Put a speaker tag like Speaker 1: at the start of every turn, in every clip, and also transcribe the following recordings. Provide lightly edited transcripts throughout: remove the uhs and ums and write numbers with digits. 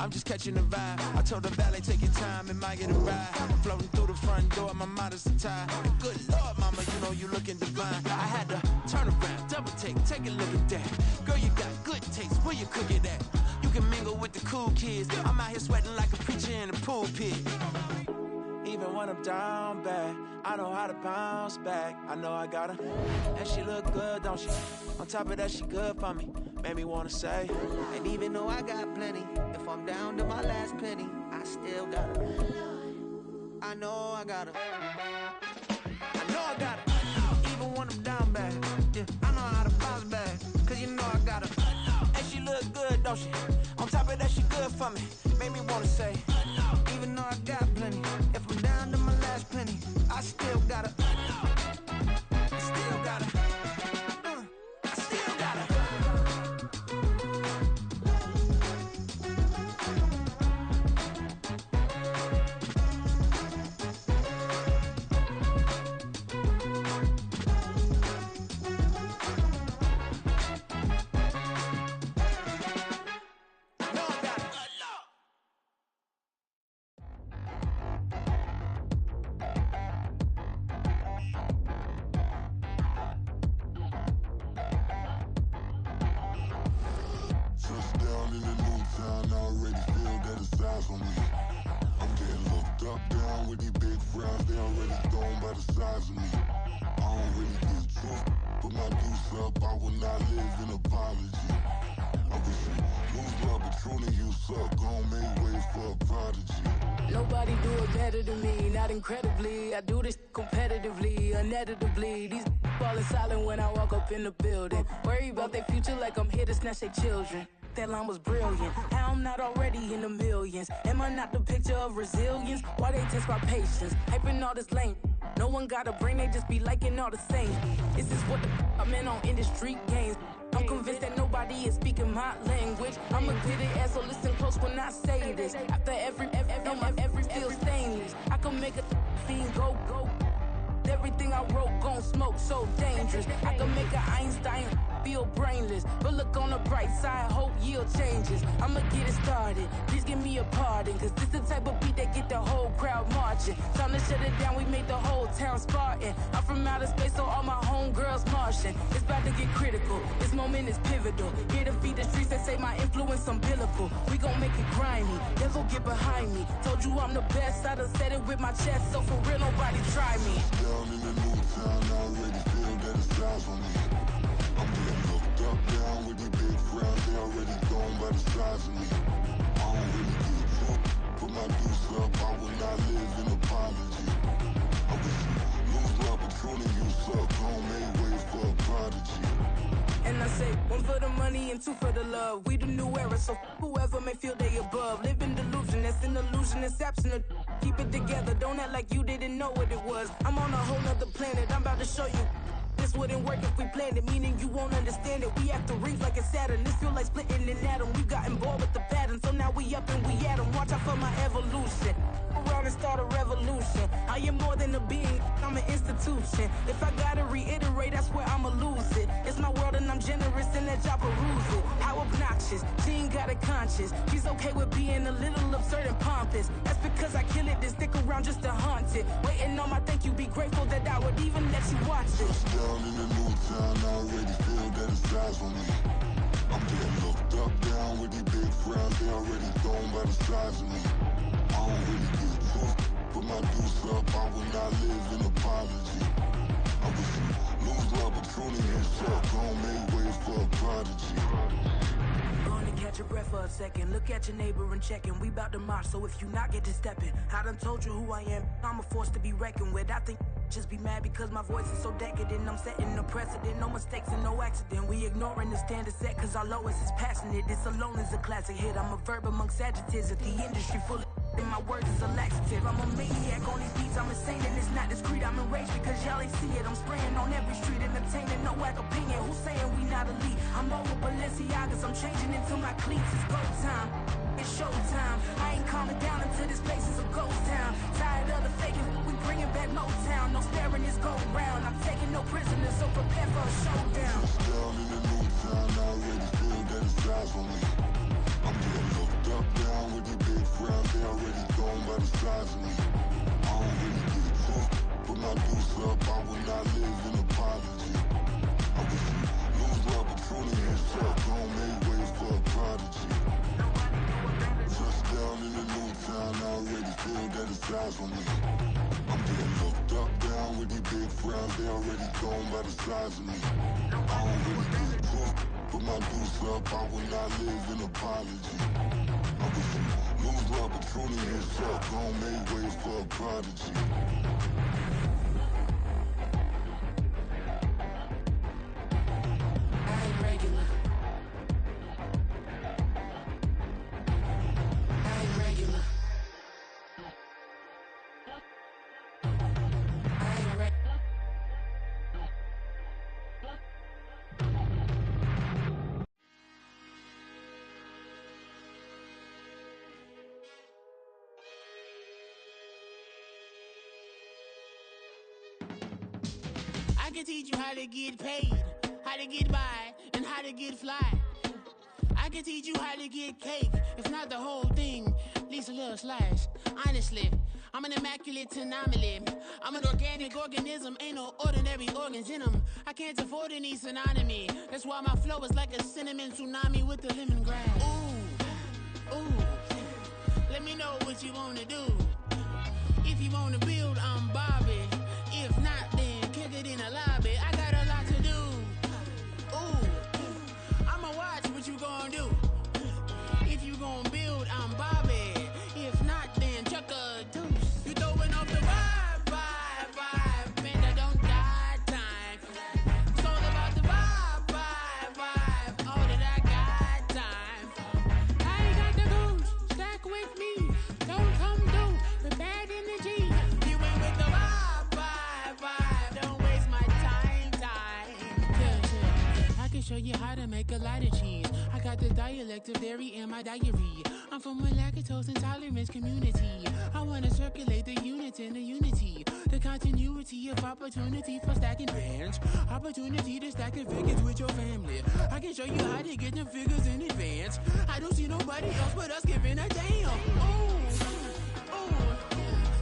Speaker 1: I'm just catching the vibe. I told the valet, take your time, it might get a ride. Floating through the front door, my mind is a tie. Good Lord, mama, you know you looking divine. I had to turn around, double take a look at that. Girl, you got good taste, where you cook it at? You can mingle with the cool kids. I'm out here sweating like a preacher in a pulpit. Even when I'm down bad, I know how to bounce back. I know I got her, and she look good, don't she? On top of that, she good for me. Made me wanna say,
Speaker 2: and even though I got plenty, if I'm down to my last penny, I still got her. I know I got her. I know I got her. Even when I'm down bad, yeah, I know how to bounce back. Cause you know I got her. And she look good, don't she? On top of that, she good for me. Made me wanna say, even though I got plenty, if I'm down to my last penny, I still got her. I still got her. I still got her.
Speaker 3: Nobody do it better than me, not incredibly. I do this competitively, uneditably. These falling silent when I walk up in the building. Worry about their future like I'm here to snatch their children. That line was brilliant. How I'm not already in the millions? Am I not the picture of resilience? Why they test my patience? Hyping all this lame. No one got a brain, they just be liking all the same. This is what the I'm in on industry games. I'm convinced that nobody is speaking my language. I'm a good ass, so listen close when I say this. After every feel stainless. I can make a fiend go. Everything I wrote gon' smoke, so dangerous. I can make an Einstein feel brainless. But look on the bright side, hope yield changes. I'ma get it started, please give me a pardon. Cause this the type of beat that get the whole crowd marching. Time to shut it down, we made the whole town Spartan. I'm from outer space, so all my homegirls Martian. It's about to get critical, this moment is pivotal. Here to feed the streets, they say my influence umbilical. We gon' make it grimy, devil get behind me. Told you I'm the best, I done said it with my chest. So for real, nobody try me.
Speaker 4: Down in the new town, I already feel that it's eyes on me. I'm getting looked up, down with these big frowns, they already gone by the size of me. I don't really get drunk, put my deuce up, I will not live in apology. I wish you lose my Patron and you suck, gon' make way for a prodigy.
Speaker 3: And I say, one for the money and two for the love. We the new era, so whoever may feel they above. Live in delusion, that's an illusion, it's absent. Keep it together, don't act like you didn't know what it was. I'm on a whole nother planet, I'm about to show you. This wouldn't work if we planned it, meaning you won't understand it. We have to rings like a Saturn, this feel like splitting an atom. We got involved with the pattern, so now we up and we at 'em. Watch out for my evolution. Around and start a revolution. I am more than a being, I'm an institution. If I gotta reiterate, that's where I'ma lose it. It's my world and I'm generous and that y'all peruse it. How obnoxious, she ain't got a conscience. She's okay with being a little absurd and pompous. That's because I kill it, then stick around just to haunt it. Waiting on my thank you, be grateful that I would even let you watch it.
Speaker 4: Down in the new town, I already feel that it's eyes on me. I'm getting looked up, down with these big frowns, they already gone by the size of me. I don't really get drunk, put my deuce up, I will not live in apology. I wish you lose my Patron and you suck, gon' make way for a prodigy.
Speaker 3: Gonna catch your breath for a second. Look at your neighbor and checking. We bout to march, so if you not get to stepping. I done told you who I am. I'm a force to be reckoned with. I think just be mad because my voice is so decadent. I'm setting the precedent. No mistakes and no accident. We ignoring the standard set cause our lowest is passionate. This alone is a classic hit. I'm a verb amongst adjectives. If the industry full of and my words is a laxative. I'm a maniac on these beats, I'm insane and it's not discreet. I'm enraged because y'all ain't see it. I'm spraying on every street, entertaining, no whack opinion. Who's saying we not elite? I'm over Balenciagas, I'm changing into my cleats. It's go time, it's showtime. I ain't calming down until this place is a ghost town. Tired of the faking, we bringing back Motown. No sparing this go round. I'm taking no prisoners, so prepare for a showdown.
Speaker 4: Down in the new town, I already feel that it's eyes on me. I'm getting looked up, down with up, I will not live in apology. I wish you lose the opportunity and shot, gon' make way for a prodigy. Touchdown in a new town, I already feel that it's eyes on me. I'm getting looked up, down with these big frowns, they already gone by the size of me. I don't really get proof, put my deuce up, I will not live in apology. I wish you lose the opportunity and shot, gon' make way for a prodigy.
Speaker 1: I can teach you how to get paid, how to get by, and how to get fly. I can teach you how to get cake, if not the whole thing, at least a little slice. Honestly, I'm an immaculate anomaly. I'm an organic organism, ain't no ordinary organs in them. I can't afford any synonymy. That's why my flow is like a cinnamon tsunami with the lemongrass. Ooh, ooh, let me know what you wanna do. If you wanna build, I'm Bobby. If not, then kick it in the lobby. I got a lot to do. Ooh, I'ma watch what you gon' do. If you gon' build, I'm Bobby. If not, then chuck a deuce. You throwing off the vibe, man, I don't got time. It's all about the vibe, all that I got time. I ain't got the goose, stack with me. Don't come through with bad energy. You ain't with the vibe, don't waste my time. Yeah, I can show you how to make a lot of cheese. I got the dialect of dairy in my diary. I'm from a lactose intolerance community. I wanna circulate the units in the unity. The continuity of opportunity for stacking bands. Opportunity to stack the figures with your family. I can show you how to get them figures in advance. I don't see nobody else but us giving a damn. Ooh,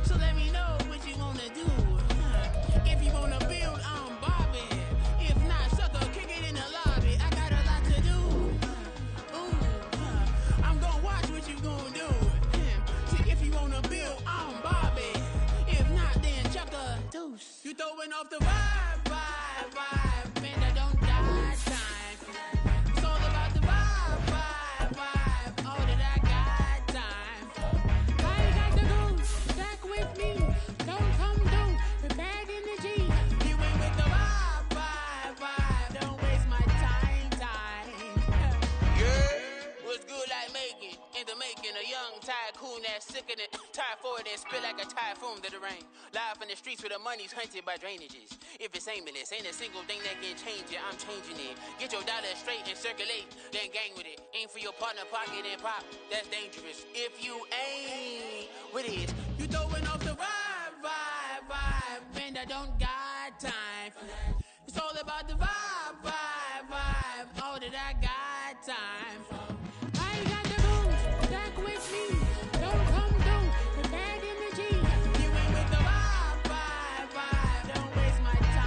Speaker 1: so let me know what you wanna do. If you wanna build, I'm Bobby. If not, sucker, kick it in the lobby. I got a lot to do. Ooh, I'm gonna watch what you gonna do. See, if you wanna build, I'm Bobby. If not, then chuck a deuce. You throwing off the vibe, man, I don't got time. It's all about the vibe, all that I got time. I ain't got the goose, stack with me. Don't come through with bad energy. You ain't with the vibe, don't waste my time. Yeah, what's good like making? In the making, a young tycoon that's sick of it. Tired for it and spit like a typhoon to the rain. Live in the streets where the money's hunted by drainages. If it's aimless, ain't a single thing that can change it. I'm changing it. Get your dollar straight and circulate, then gang with it. Aim for your partner, pocket and pop. That's dangerous. If you ain't with it, you throwing off the vibe, man, I don't got time. It's all about the vibe, all that I got time. I ain't got the goose, stack with me. Don't come through with bad energy. You ain't with the vibe, don't waste my time.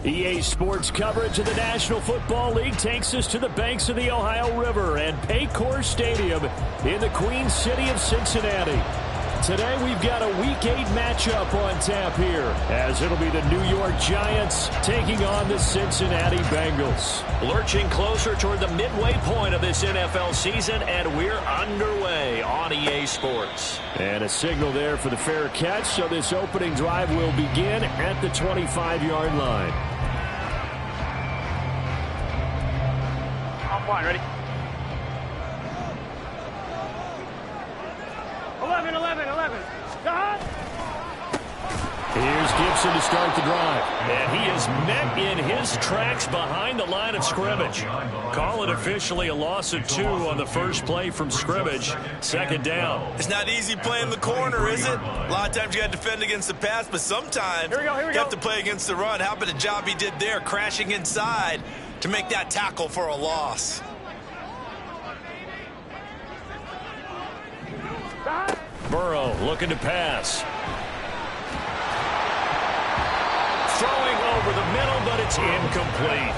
Speaker 5: EA Sports coverage of the National Football League takes us to the banks of the Ohio River and Paycor Stadium in the Queen City of Cincinnati. Today we've got a Week 8 matchup on tap here, as it'll be the New York Giants taking on the Cincinnati Bengals.
Speaker 6: Lurching closer toward the midway point of this NFL season, and we're underway on EA Sports.
Speaker 5: And a signal there for the fair catch, so this opening drive will begin at the 25-yard line.
Speaker 7: On point, ready? 11. God!
Speaker 5: Here's Gibson to start the drive. And he is met in his tracks behind the line of scrimmage. Call it officially a loss of 2 on the first play from scrimmage. Second down.
Speaker 7: It's not easy playing the corner, is it? A lot of times you got to defend against the pass, but sometimes you have to play against the run. How about the job he did there, crashing inside to make that tackle for a loss?
Speaker 5: Burrow looking to pass. Throwing over the middle, but it's incomplete.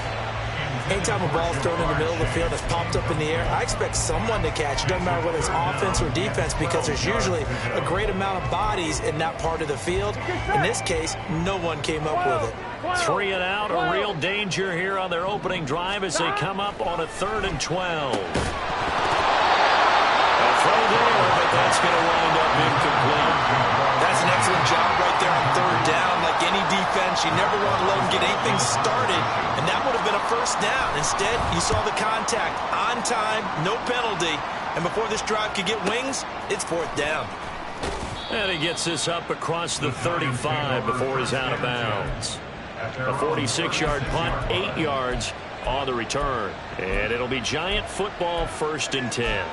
Speaker 8: Anytime a ball is thrown in the middle of the field that's popped up in the air, I expect someone to catch. It doesn't matter whether it's offense or defense, because there's usually a great amount of bodies in that part of the field. In this case, no one came up with it.
Speaker 5: 3 and out, a real danger here on their opening drive as they come up on a 3rd and 12. A throw there, but that's going to wind up incomplete.
Speaker 7: That's an excellent job right there on 3rd down. Like any defense, you never want to let them get anything started, and that would have been a 1st down. Instead, you saw the contact on time, no penalty, and before this drive could get wings, it's 4th down.
Speaker 5: And he gets this up across the 35 before he's out of bounds. A 46-yard punt, 8 yards on the return. And it'll be Giant football, 1st and 10.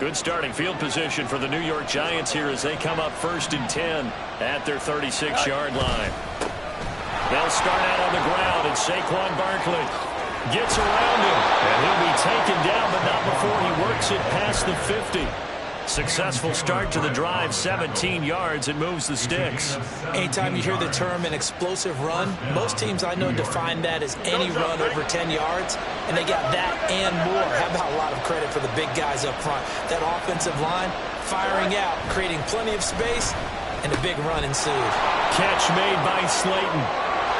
Speaker 5: Good starting field position for the New York Giants here as they come up 1st and 10 at their 36-yard line. They'll start out on the ground, and Saquon Barkley gets around him, and he'll be taken down, but not before he works it past the 50. Successful start to the drive, 17 yards, and moves the sticks.
Speaker 8: Anytime you hear the term an explosive run, most teams I know define that as any run over 10 yards, and they got that and more. How about a lot of credit for the big guys up front? That offensive line firing out, creating plenty of space, and a big run ensued.
Speaker 5: Catch made by Slayton.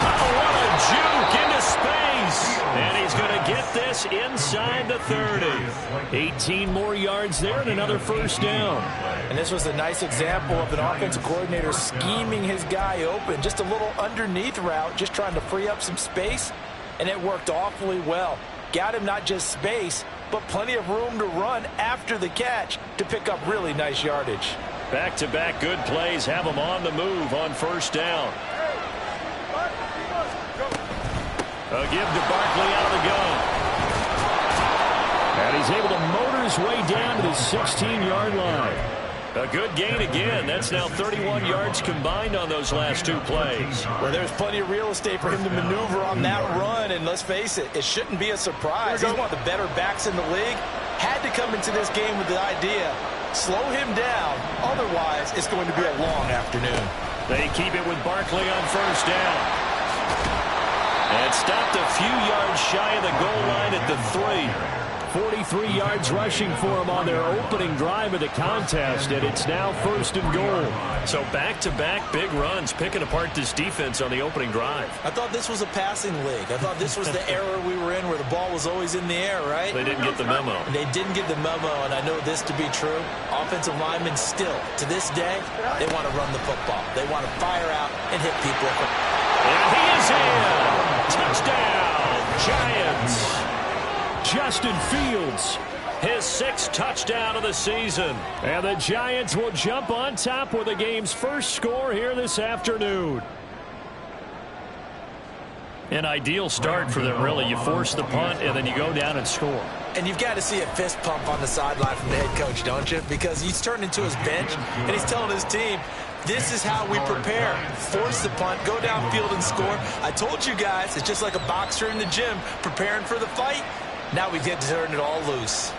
Speaker 5: Oh, what a juke into space. And he's going to get this inside the 30. 18 more yards there and another 1st down.
Speaker 8: And this was a nice example of an offensive coordinator scheming his guy open. Just a little underneath route, just trying to free up some space, and it worked awfully well. Got him not just space, but plenty of room to run after the catch to pick up really nice yardage.
Speaker 5: Back-to-back good plays have him on the move on 1st down. A give to Barkley out of the gun. And he's able to motor his way down to the 16-yard line. A good gain again. That's now 31 yards combined on those last 2 plays.
Speaker 8: Well, there's plenty of real estate for him to maneuver on that run, and let's face it, it shouldn't be a surprise. He's one of the better backs in the league. Had to come into this game with the idea, slow him down, otherwise it's going to be a long afternoon.
Speaker 5: They keep it with Barkley on 1st down. And stopped a few yards shy of the goal line at the 3. 43 yards rushing for him on their opening drive of the contest, and it's now 1st and goal. So back-to-back big runs, picking apart this defense on the opening drive.
Speaker 8: I thought this was a passing league. I thought this was the era we were in where the ball was always in the air, right?
Speaker 5: They didn't get the memo.
Speaker 8: They didn't get the memo, and I know this to be true. Offensive linemen still, to this day, they want to run the football. They want to fire out and hit people.
Speaker 5: And he is in! Touchdown, Giants! Justin Fields, his 6th touchdown of the season. And the Giants will jump on top with the game's first score here this afternoon. An ideal start for them, really. You force the punt, and then you go down and score.
Speaker 8: And you've got to see a fist pump on the sideline from the head coach, don't you? Because he's turned into his bench, and he's telling his team, this is how we prepare. Force the punt, go downfield and score. I told you guys, it's just like a boxer in the gym preparing for the fight. Now we get to turn it all loose.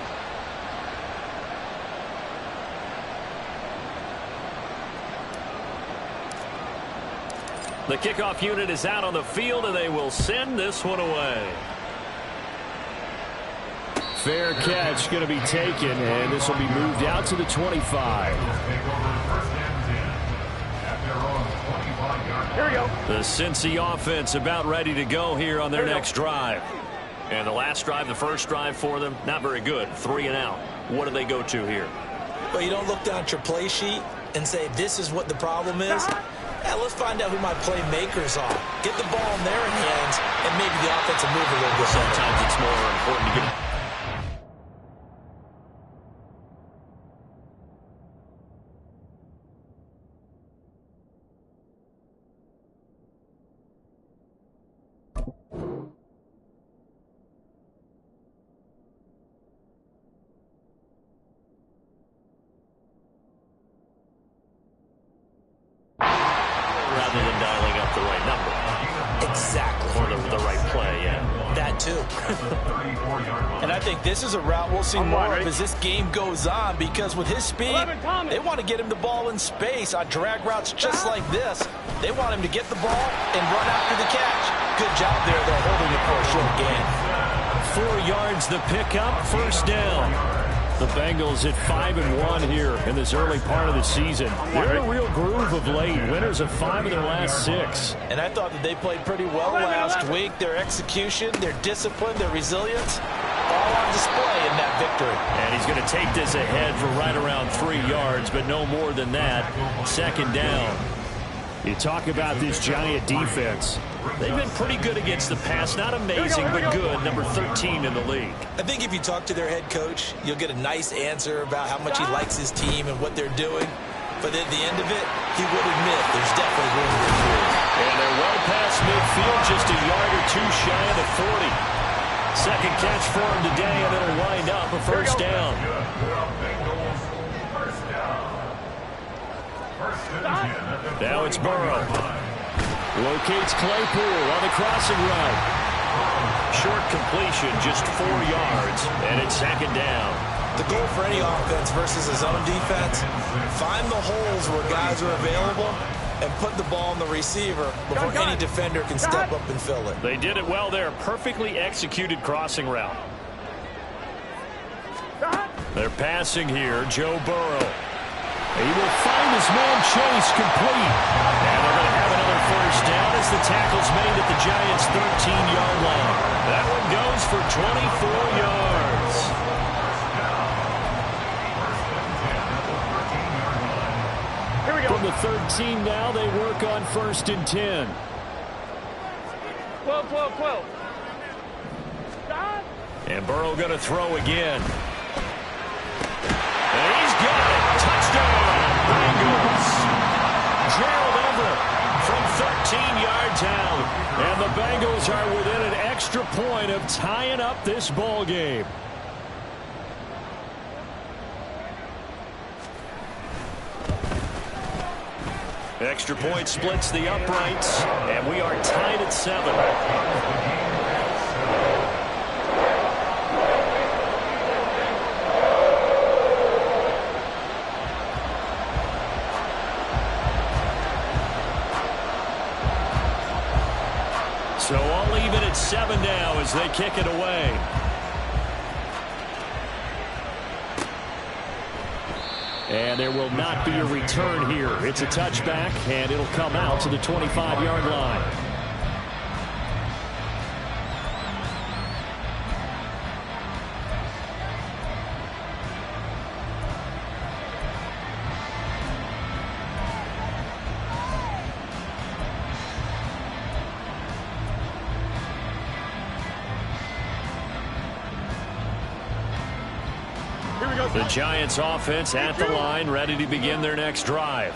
Speaker 5: The kickoff unit is out on the field, and they will send this one away. Fair catch going to be taken, and this will be moved out to the 25. Here we go. The Cincy offense about ready to go here on their next drive. And the last drive, the first drive for them, not very good. 3 and out. What do they go to here?
Speaker 8: Well, you don't look down at your play sheet and say, this is what the problem is. Yeah, let's find out who my playmakers are. Get the ball in their hands, and maybe the offense will move a little bit.
Speaker 5: Sometimes it's more important to get
Speaker 7: And I think this is a route we'll see more of as this game goes on, because with his speed, they want to get him the ball in space on drag routes just like this. They want him to get the ball and run after the catch. Good job there, though, holding it for a short gain.
Speaker 5: 4 yards the pickup, first down. The Bengals at 5-1 here in this early part of the season. They're in a real groove of late. Winners of 5 of their last 6.
Speaker 7: And I thought that they played pretty well last week. Their execution, their discipline, their resilience, all on display in that victory.
Speaker 5: And he's going to take this ahead for right around 3 yards, but no more than that. Second down. You talk about this Giant defense. They've been pretty good against the pass. Not amazing, but good. Number 13 in the league.
Speaker 7: I think if you talk to their head coach, you'll get a nice answer about how much he likes his team and what they're doing. But at the end of it, he would admit there's definitely room to improve.
Speaker 5: And they're well past midfield, just a yard or 2 shy of the 40. Second catch for him today, and it'll wind up a first down. Now it's Burrow. Locates Claypool on the crossing route. Short completion, just 4 yards, and it's second down.
Speaker 7: The goal for any offense versus a zone defense, find the holes where guys are available and put the ball on the receiver before any defender can step up and fill it.
Speaker 5: They did it well there. Perfectly executed crossing route. They're passing here. Joe Burrow. He will find his man Chase complete. And they're going to have another first down as the tackle's made at the Giants' 13-yard line. That one goes for 24 yards. Here we go. From the 13 now, they work on 1st and 10.
Speaker 9: 12.
Speaker 5: And Burrow going to throw again. And he's got it. Touchdown, Bengals. Gerald Everett from 13 yards out. And the Bengals are within an extra point of tying up this ball game. Extra point splits the uprights, and we are tied at 7. So all even at 7 now as they kick it away. And there will not be a return here. It's a touchback, and it'll come out to the 25-yard line. The Giants offense at the line, ready to begin their next drive.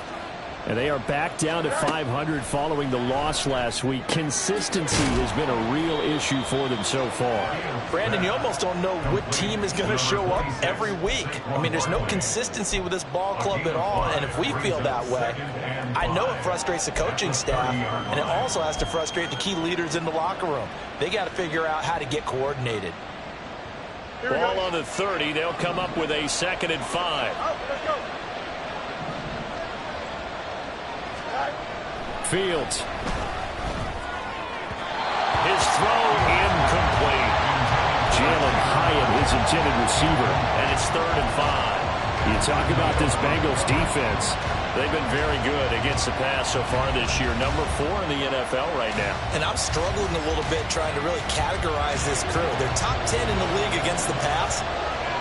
Speaker 5: And they are back down to 500 following the loss last week. Consistency has been a real issue for them so far.
Speaker 7: Brandon, you almost don't know what team is going to show up every week. I mean, there's no consistency with this ball club at all, and if we feel that way, I know it frustrates the coaching staff, and it also has to frustrate the key leaders in the locker room. They got to figure out how to get coordinated.
Speaker 5: Ball on the 30. They'll come up with a 2nd and 5. Fields. His throw incomplete. Jalen Hyatt, his intended receiver, and it's 3rd and 5. You talk about this Bengals defense. They've been very good against the pass so far this year. Number 4 in the NFL right now.
Speaker 7: And I'm struggling a little bit trying to really categorize this crew. They're top 10 in the league against the pass,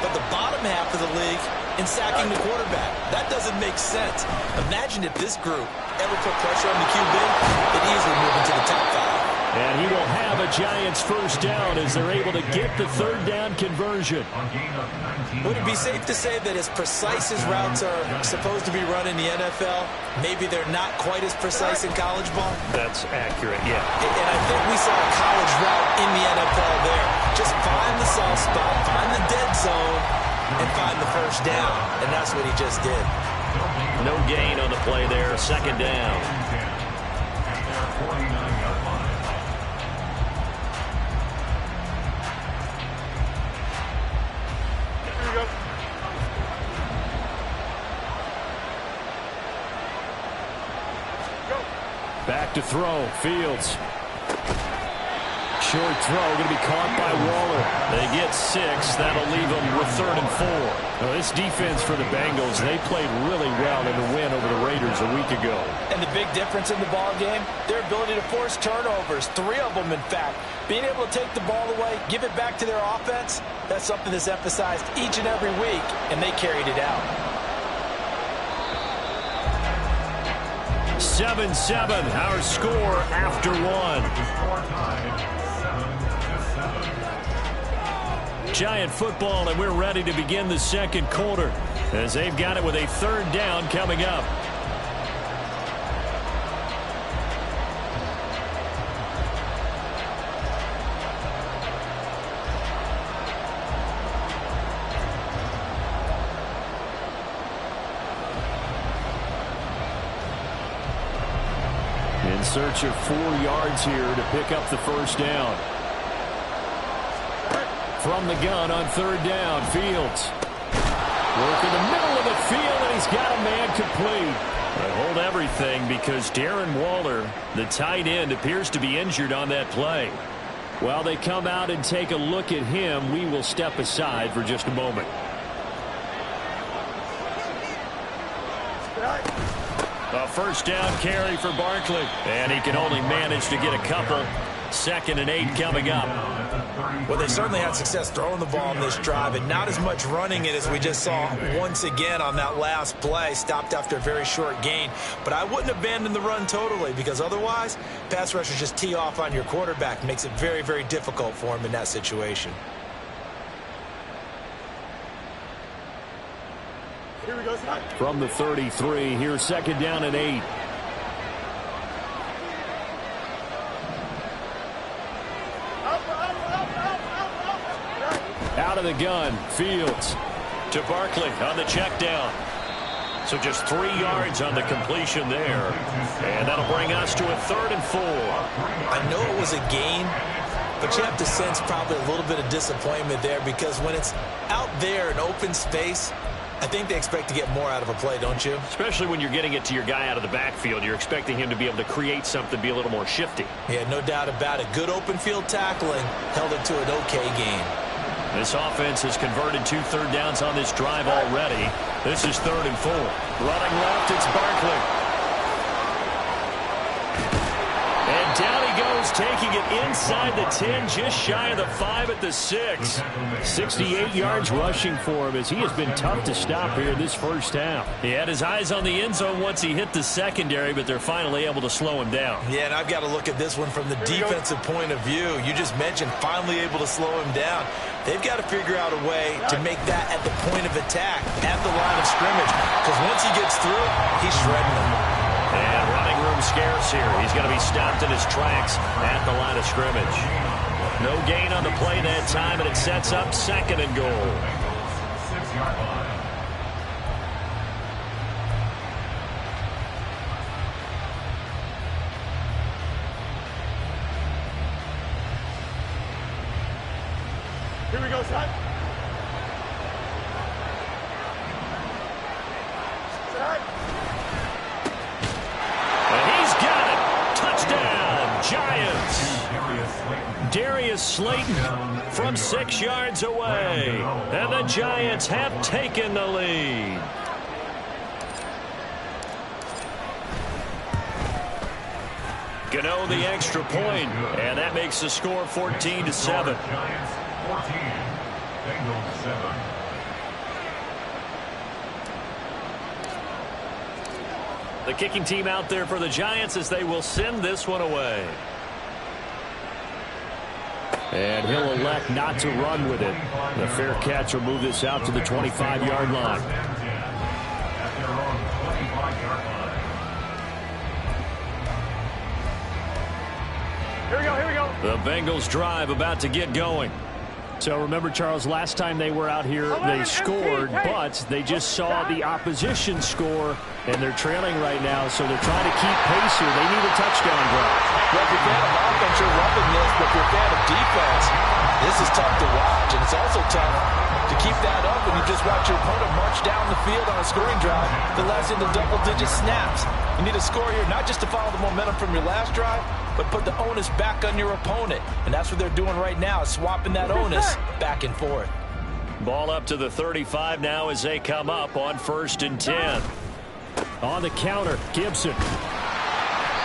Speaker 7: but the bottom half of the league in sacking the quarterback. That doesn't make sense. Imagine if this group ever put pressure on the QB, they'd easily move into the top 5.
Speaker 5: And he will have a Giants first down as they're able to get the 3rd down conversion.
Speaker 7: Would it be safe to say that as precise as routes are supposed to be run in the NFL, maybe they're not quite as precise in college ball?
Speaker 5: That's accurate, yeah.
Speaker 7: And I think we saw a college route in the NFL there. Just find the soft spot, find the dead zone, and find the first down. And that's what he just did.
Speaker 5: No gain on the play there. 2nd down. to throw. Fields. Short throw going to be caught by Waller. They get 6. That'll leave them with 3rd and 4. Now, this defense for the Bengals, they played really well in the win over the Raiders a week ago.
Speaker 8: And the big difference in the ball game, their ability to force turnovers. 3 of them, in fact. Being able to take the ball away, give it back to their offense, that's something that's emphasized each and every week, and they carried it out.
Speaker 5: 7-7, our score after 1. Giant football, and we're ready to begin the second quarter as they've got it with a 3rd down coming up. In search of 4 yards here to pick up the 1st down. From the gun on 3rd down, Fields. Work in the middle of the field, and he's got a man complete. But hold everything because Darren Waller, the tight end, appears to be injured on that play. While they come out and take a look at him, we will step aside for just a moment. A 1st down carry for Barkley, and he can only manage to get a couple. 2nd and 8 coming up.
Speaker 8: Well, they certainly had success throwing the ball in this drive, and not as much running it as we just saw once again on that last play. Stopped after a very short gain. But I wouldn't abandon the run totally, because otherwise, pass rushers just tee off on your quarterback. Makes it very, very difficult for him in that situation.
Speaker 9: Here we go, son.
Speaker 5: From the 33, here's 2nd down and 8. Out of the gun, Fields to Barkley on the check down. So just 3 yards on the completion there. And that'll bring us to a 3rd and 4.
Speaker 8: I know it was a gain, but you have to sense probably a little bit of disappointment there, because when it's out there in open space, I think they expect to get more out of a play, don't you?
Speaker 5: Especially when you're getting it to your guy out of the backfield. You're expecting him to be able to create something, be a little more shifty.
Speaker 8: Yeah, no doubt about it. Good open field tackling held it to an okay gain.
Speaker 5: This offense has converted 2 3rd downs on this drive already. This is 3rd and 4. Running left, it's Barkley. And down he goes, taking it inside the 10, just shy of the 5 at the 6. 68 yards rushing for him as he has been tough to stop here this 1st half. He had his eyes on the end zone once he hit the secondary, but they're finally able to slow him down.
Speaker 8: Yeah, and I've got to look at this one from the defensive point of view. You just mentioned finally able to slow him down. They've got to figure out a way to make that at the point of attack, at the line of scrimmage, because once he gets through, he's shredding them.
Speaker 5: And running room scarce here. He's going to be stopped in his tracks at the line of scrimmage. No gain on the play that time, and it sets up 2nd and goal.
Speaker 9: 6-yard line. Here we go, son.
Speaker 5: And he's got it. Touchdown, Giants. Darius Slayton from 6 yards away. And the Giants have taken the lead. Gano the extra point, and that makes the score 14-7.
Speaker 9: Giants 14, Bengals 7.
Speaker 5: The kicking team out there for the Giants as they will send this one away. And he'll elect not to run with it. The fair catch will move this out to the 25-yard line.
Speaker 9: Here we go, here we go.
Speaker 5: The Bengals drive about to get going. So remember, Charles, last time they were out here, they scored, but they just saw the opposition score, and they're trailing right now, so they're trying to keep pace here. They need a touchdown drive.
Speaker 8: Well, if you're a fan of offense, you're loving this, but if you're a fan of defense, This is tough to watch, and it's also tough to keep that up when you just watch your opponent march down the field on a scoring drive that lasts into double-digit snaps. You need a score here not just to follow the momentum from your last drive, but put the onus back on your opponent. And that's what they're doing right now, swapping that onus back and forth.
Speaker 5: Ball up to the 35 now as they come up on 1st and 10. On the counter, Gibson.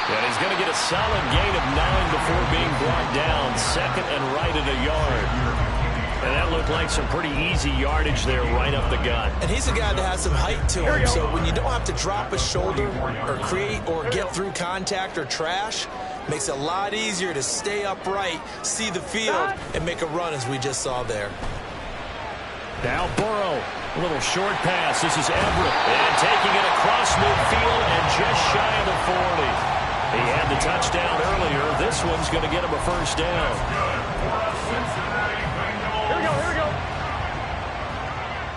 Speaker 5: And he's going to get a solid gain of 9 before being brought down. 2nd and right at a yard. And that looked like some pretty easy yardage there right up the gut.
Speaker 8: And he's a guy that has some height to him, so when you don't have to drop a shoulder or create or get through contact or trash, makes it a lot easier to stay upright, see the field, and make a run as we just saw there.
Speaker 5: Now Burrow, a little short pass. This is Everett, and taking it across midfield and just shy of the 40. He had the touchdown earlier. This one's going to get him a first down.
Speaker 9: Here we go.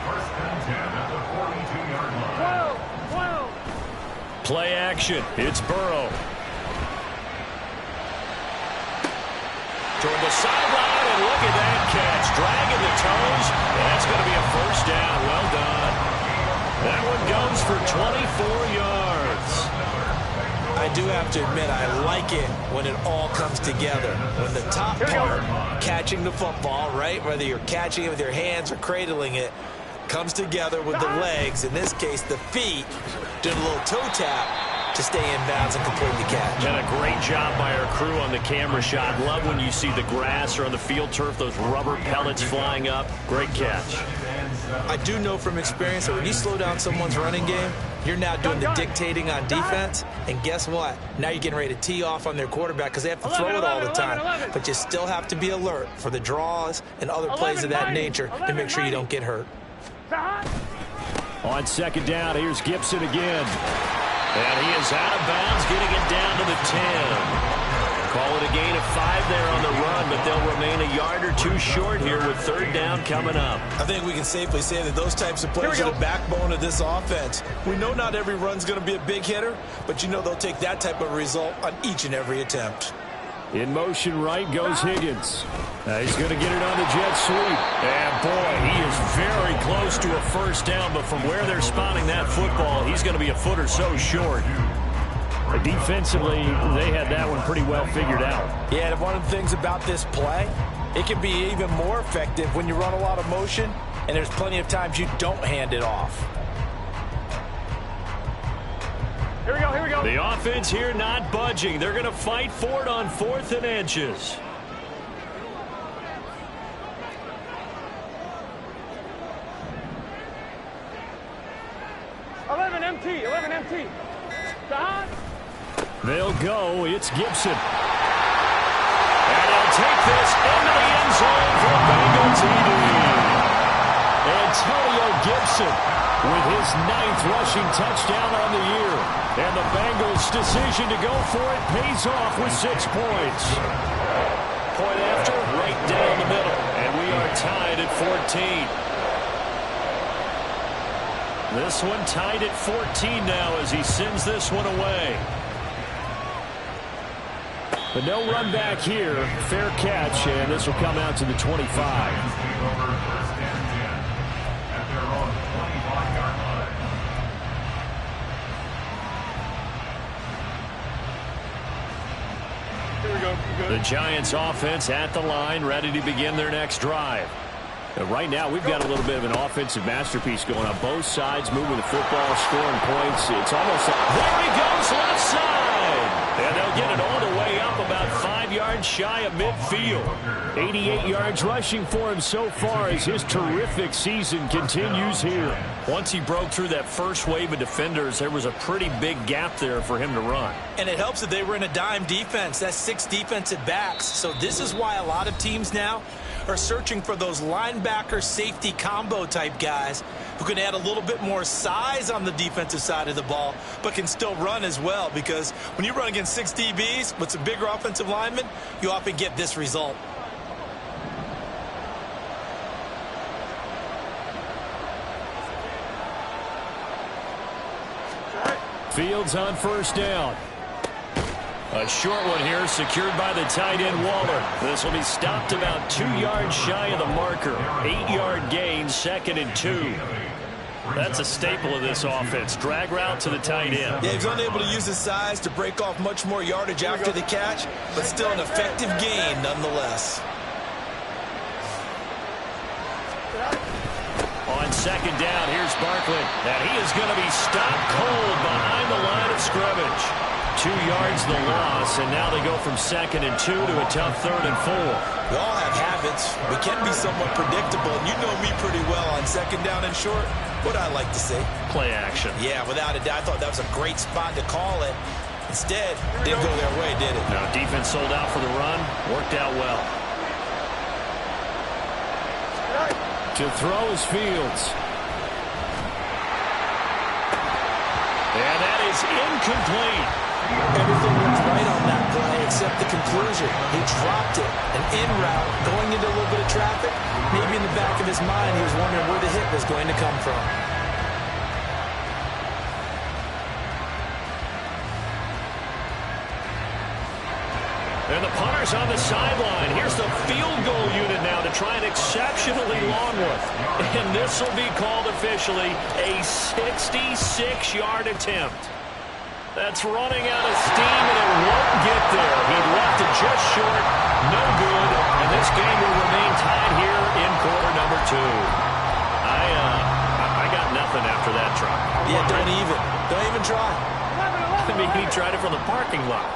Speaker 9: 1st and 10 at the 42-yard line.
Speaker 5: 12. Play action. It's Burrow. Toward the sideline, and look at that catch. Dragging the toes. That's going to be a first down. Well done. That one goes for 24 yards.
Speaker 8: I do have to admit, I like it when it all comes together. When the top part, catching the football, right, whether you're catching it with your hands or cradling it, comes together with the legs, in this case the feet, doing a little toe tap to stay in bounds and complete the catch.
Speaker 5: And a great job by our crew on the camera shot. Love when you see the grass or on the field turf, those rubber pellets flying up. Great catch.
Speaker 8: I do know from experience that when you slow down someone's running game, you're now doing the dictating on defense, and guess what? Now you're getting ready to tee off on their quarterback because they have to throw it all the time. But you still have to be alert for the draws and other plays of that nature to make sure you don't get hurt.
Speaker 5: On 2nd down, here's Gibson again. And he is out of bounds, getting it down to the 10. Call it a gain of 5 there on the run, but they'll remain a yard or 2 short here with 3rd down coming up.
Speaker 8: I think we can safely say that those types of plays are the backbone of this offense. We know not every run's going to be a big hitter, but you know they'll take that type of result on each and every attempt.
Speaker 5: In motion right goes Higgins. He's going to get it on the jet sweep. And boy, he is very close to a first down, but from where they're spotting that football, he's going to be a foot or so short. Defensively, they had that one pretty well figured out.
Speaker 8: Yeah, and one of the things about this play, it can be even more effective when you run a lot of motion, and there's plenty of times you don't hand it off.
Speaker 9: Here we go.
Speaker 5: The offense here not budging. They're going to fight for it on 4th and inches.
Speaker 9: Eleven empty. Stop.
Speaker 5: They'll go. It's Gibson. And he'll take this into the end zone for a Bengal TD. Antonio Gibson with his 9th rushing touchdown on the year. And the Bengals' decision to go for it pays off with 6 points. Point after, right down the middle. And we are tied at 14. This one tied at 14 now as he sends this one away. But no run back here. Fair catch, and this will come out to the 25. The Giants offense at the line, ready to begin their next drive. Right now, we've got a little bit of an offensive masterpiece going on. Both sides moving the football, scoring points. It's almost like, there he goes, left side. And they'll get it all the way up about 5 yards shy of midfield. 88 yards rushing for him so far as his terrific season continues here. Once he broke through that first wave of defenders, there was a pretty big gap there for him to run.
Speaker 8: And it helps that they were in a dime defense. That's 6 defensive backs. So this is why a lot of teams now are searching for those linebacker safety combo type guys who can add a little bit more size on the defensive side of the ball, but can still run as well, because when you run against 6 DBs with some bigger offensive linemen, you often get this result.
Speaker 5: Fields on first down.
Speaker 6: A short one here, secured by the tight end Waller. This will be stopped about 2 yards shy of the marker. 8-yard gain, 2nd and 2. That's a staple of this offense. Drag route to the tight end.
Speaker 7: Yeah, he's unable to use his size to break off much more yardage after the catch, but still an effective gain nonetheless.
Speaker 6: On 2nd down, here's Barkley. And he is going to be stopped cold behind the line of scrimmage. 2 yards the loss, and now they go from 2nd and 2 to a tough 3rd and 4.
Speaker 7: We all have habits. We can be somewhat predictable, and you know me pretty well on 2nd down and short. What I like to say?
Speaker 6: Play action.
Speaker 7: Yeah, without a doubt. I thought that was a great spot to call it. Instead, didn't go their way, did it?
Speaker 6: Now, defense sold out for the run. Worked out well. To throw is Fields. And that is incomplete.
Speaker 7: Everything went right on that play except the conclusion. He dropped it. An in route, going into a little bit of traffic. Maybe in the back of his mind, he was wondering where the hit was going to come from.
Speaker 6: And the punter's on the sideline. Here's the field goal unit now to try an exceptionally long one. And this will be called officially a 66-yard attempt. That's running out of steam, and it won't get there. He left it just short. No good. And this game will remain tied here in quarter number 2. I got nothing after that try.
Speaker 7: Yeah, don't even try.
Speaker 6: I mean, he tried it from the parking lot.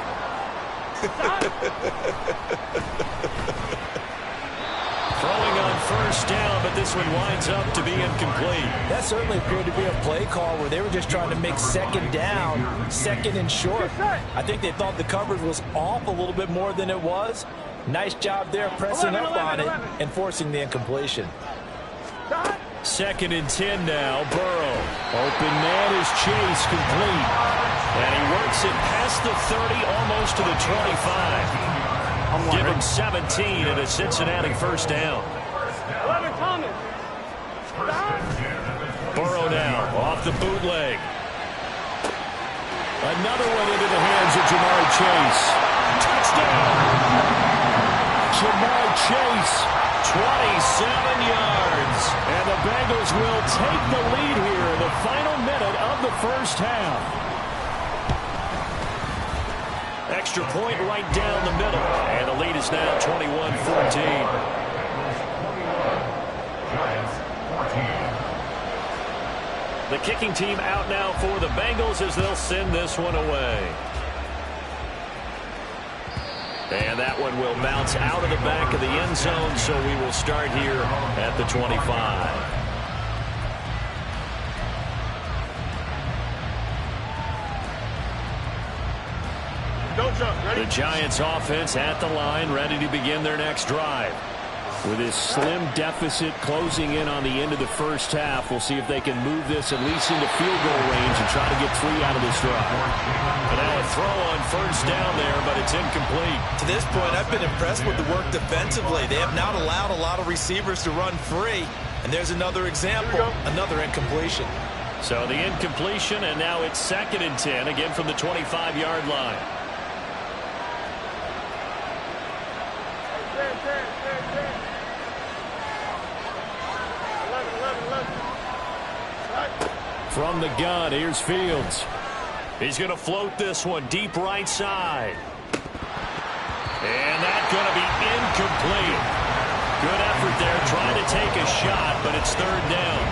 Speaker 6: Throwing on 1st down, but this one winds up to be incomplete.
Speaker 7: That certainly appeared to be a play call where they were just trying to make 2nd down, 2nd and short. I think they thought the coverage was off a little bit more than it was. Nice job there pressing up on it and forcing the incompletion.
Speaker 6: 2nd and 10 now. Burrow. Open man is Chase, complete. And he works it past the 30, almost to the 25. Give him 17 and a Cincinnati 1st down. Burrow now off the bootleg. Another one into the hands of Jamar Chase. Touchdown! Jamar Chase, 27 yards. And the Bengals will take the lead here in the final minute of the 1st half. Extra point right down the middle. And the lead is now 21-14. The kicking team out now for the Bengals as they'll send this one away. And that one will bounce out of the back of the end zone, so we will start here at the 25. The Giants offense at the line, ready to begin their next drive. With this slim deficit closing in on the end of the 1st half, we'll see if they can move this at least into field goal range and try to get 3 out of this drive. And now a throw on 1st down there, but it's incomplete.
Speaker 7: To this point, I've been impressed with the work defensively. They have not allowed a lot of receivers to run free. And there's another example, another incompletion.
Speaker 6: So the incompletion, and now it's 2nd and 10, again from the 25-yard line. From the gun, here's Fields. He's going to float this one deep right side. And that's going to be incomplete. Good effort there, trying to take a shot, but it's 3rd down.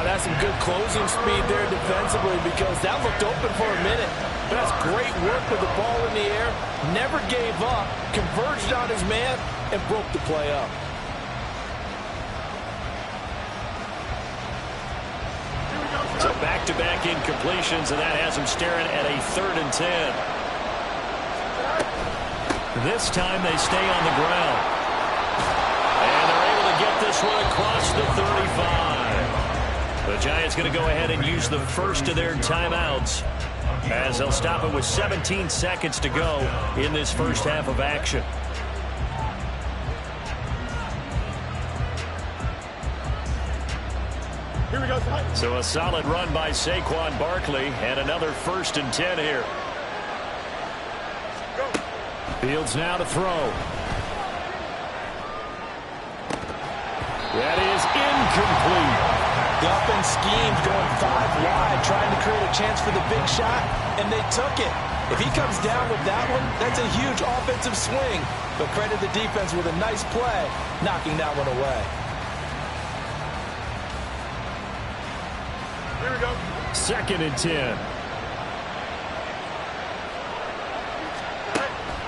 Speaker 7: That's some good closing speed there defensively because that looked open for a minute. But that's great work with the ball in the air. Never gave up, converged on his man, and broke the play up.
Speaker 6: So back-to-back incompletions, and that has him staring at a 3rd and 10. This time they stay on the ground. And they're able to get this one across the 35. The Giants going to go ahead and use the first of their timeouts as they'll stop it with 17 seconds to go in this 1st half of action. So a solid run by Saquon Barkley and another 1st and 10 here.
Speaker 5: Fields now to throw. That is incomplete.
Speaker 8: The offense schemed going 5 wide, trying to create a chance for the big shot, and they took it. If he comes down with that one, that's a huge offensive swing. But credit the defense with a nice play, knocking that one away.
Speaker 9: Here we go.
Speaker 5: 2nd and 10.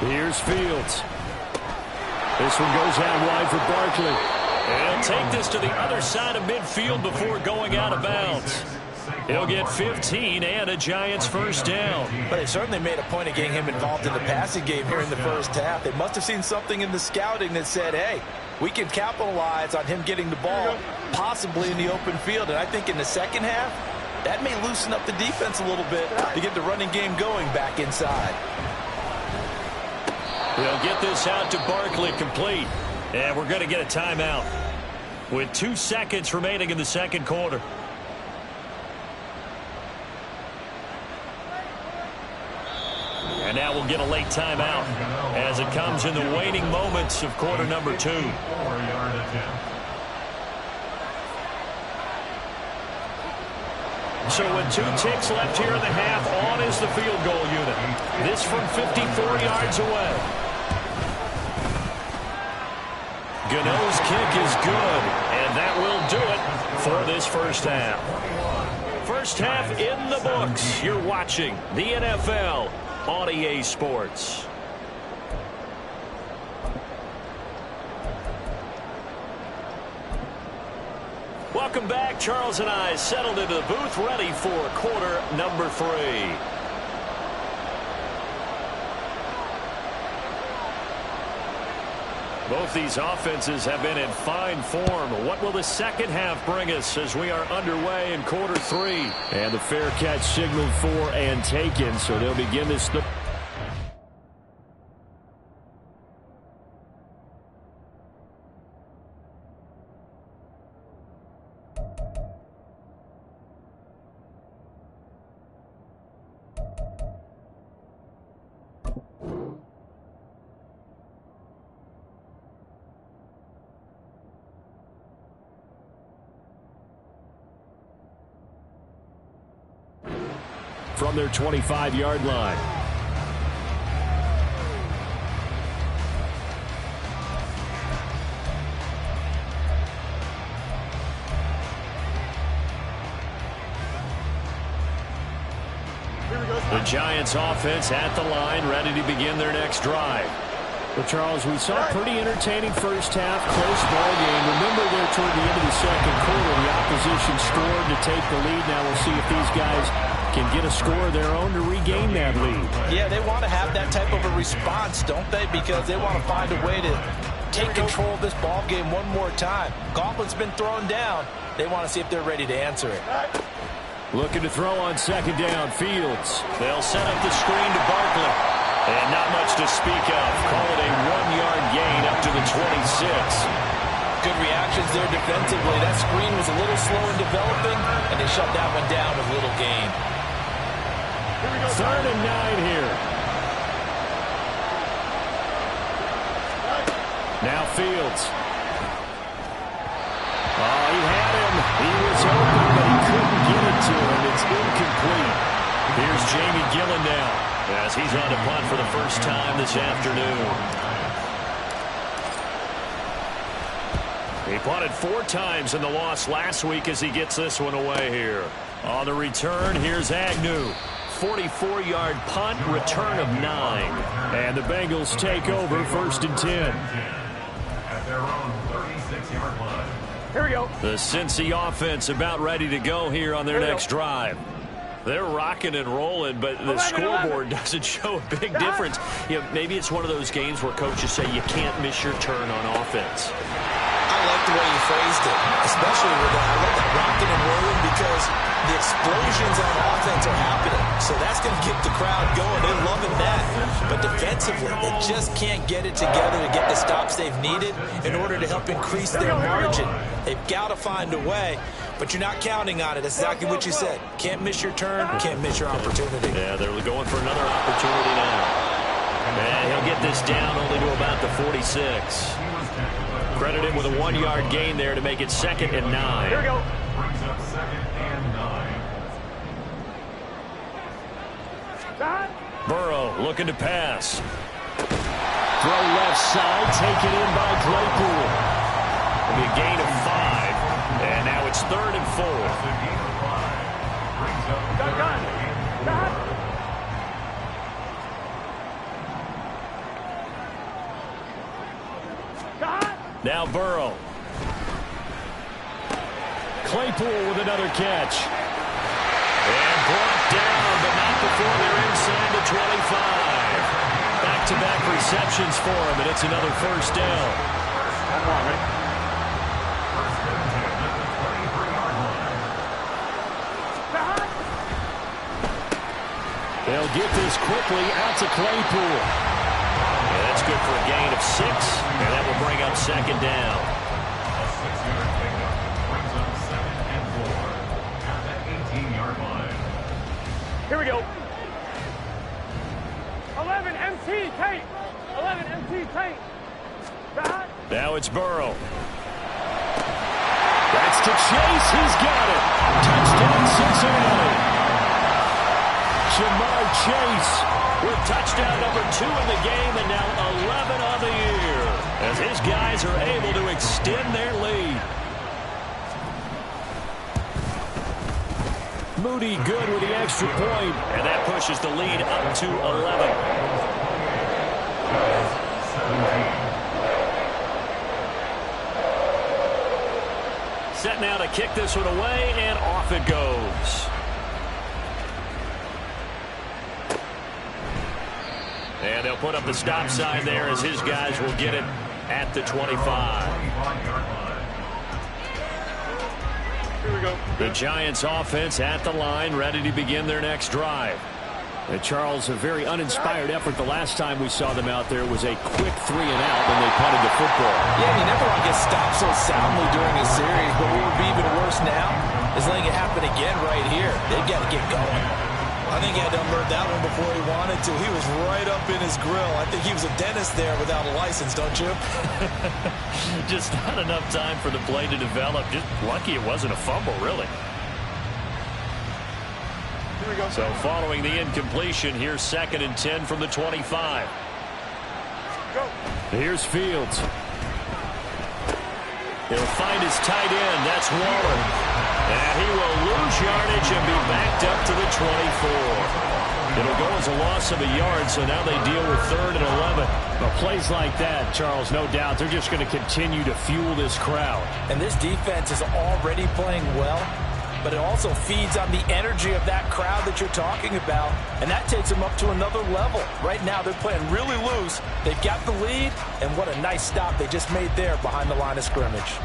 Speaker 5: Here's Fields. This one goes out wide for Barkley.
Speaker 6: He'll take this to the other side of midfield before going out of bounds. He'll get 15 and a Giants first down.
Speaker 8: But they certainly made a point of getting him involved in the passing game here in the first half. They must have seen something in the scouting that said, hey, we can capitalize on him getting the ball possibly in the open field. And I think in the second half, that may loosen up the defense a little bit to get the running game going back inside.
Speaker 6: They'll get this out to Barkley, complete. And we're going to get a timeout with 2 seconds remaining in the second quarter. And now we'll get a late timeout as it comes in the waning moments of quarter number 2.
Speaker 9: 4-yard attempt.
Speaker 6: So with 2 ticks left here in the half, on is the field goal unit. This from 54 yards away. Gano's kick is good, and that will do it for this first half. First half in the books. You're watching the NFL on EA Sports. Welcome back. Charles and I settled into the booth, ready for quarter number 3. Both these offenses have been in fine form. What will the second half bring us as we are underway in quarter 3?
Speaker 5: And the fair catch signaled for and taken, so they'll begin this. From their 25-yard line. The Giants offense at the line, ready to begin their next drive. Well, Charles, we saw a pretty entertaining first half, close ball game. Remember there toward the end of the second quarter, the opposition scored to take the lead. Now we'll see if these guys can get a score of their own to regain that lead.
Speaker 8: Yeah, they want to have that type of a response, don't they? Because they want to find a way to take control of this ball game one more time. Gauntlet's been thrown down. They want to see if they're ready to answer it.
Speaker 5: Looking to throw on second down. Fields.
Speaker 6: They'll set up the screen to Barkley. And not much to speak of. Call it a 1-yard gain up to the 26.
Speaker 8: Good reactions there defensively. That screen was a little slow in developing, and they shut that one down with little gain.
Speaker 5: 3rd and 9 here. Now Fields. Oh, he had him. He was open, but he couldn't get it to him. It's incomplete.
Speaker 6: Here's Jamie Gillen now as he's on to punt for the first time this afternoon. He punted 4 times in the loss last week as he gets this one away here. On the return, here's Agnew. 44-yard punt, return of 9.
Speaker 5: And the Bengals take over 1st and 10.
Speaker 9: At their own 36-yard line.
Speaker 5: Here we go.
Speaker 6: The Cincy offense about ready to go here on their next drive. They're rocking and rolling, but the scoreboard doesn't show a big difference. You know, maybe it's one of those games where coaches say you can't miss your turn on offense.
Speaker 8: I like the way you phrased it, especially with that. I love that rocking and rolling because the explosions on offense are happening. So that's going to get the crowd going. They're loving that. But defensively, they just can't get it together to get the stops they've needed in order to help increase their margin. They've got to find a way, but you're not counting on it. That's exactly what you said. Can't miss your turn, can't miss your opportunity.
Speaker 6: Yeah, they're going for another opportunity now. And he'll get this down only to about the 46. Credit him with a 1-yard gain there to make it 2nd and 9.
Speaker 9: Here we go. Brings up 2nd and 9.
Speaker 5: Burrow looking to pass. Throw left side, taken in by Claypool. It'll be a gain of 5. And now it's 3rd and 4. Now Burrow. Claypool with another catch.
Speaker 6: And brought down, but not before they're inside the 25. Back-to-back receptions for him, and it's another first down.
Speaker 5: They'll get this quickly out to Claypool.
Speaker 6: Yeah, that's good for a gain of 6, and that will bring up 2nd down.
Speaker 9: A 6-yard pickup brings up 2nd and 4 at the 18-yard line.
Speaker 10: Here we go. 11 MT Tate. 11 MT Tate.
Speaker 5: Now it's Burrow. That's to Chase. He's got it. Touchdown Cincinnati. Jamar Chase with touchdown number 2 in the game, and now 11 on the year as his guys are able to extend their lead. Moody good with the extra point,
Speaker 6: and that pushes the lead up to 11. Set now to kick this one away, and off it goes. And they'll put up the stop sign there as his guys will get it at the 25.
Speaker 10: Here we go.
Speaker 5: The Giants offense at the line, ready to begin their next drive. And Charles, a very uninspired effort the last time we saw them out there was a quick 3-and-out when they punted the football.
Speaker 8: Yeah, you never want to get stopped so soundly during a series, but what would be even worse now is letting it happen again right here. They've got to get going.
Speaker 7: I think he had to unload that one before he wanted to. He was right up in his grill. I think he was a dentist there without a license, don't you?
Speaker 6: Just not enough time for the play to develop. Just lucky it wasn't a fumble, really.
Speaker 10: Here we go.
Speaker 6: So following the incompletion, here's 2nd and 10 from the 25.
Speaker 10: Go.
Speaker 5: Here's Fields.
Speaker 6: He'll find his tight end. That's Waller. And he will lose yardage and be backed up to the 24. It'll go as a loss of a yard, so now they deal with 3rd and 11.
Speaker 5: But plays like that, Charles, no doubt, they're just going to continue to fuel this crowd.
Speaker 8: And this defense is already playing well, but it also feeds on the energy of that crowd that you're talking about, and that takes them up to another level. Right now, they're playing really loose. They've got the lead, and what a nice stop they just made there behind the line of scrimmage.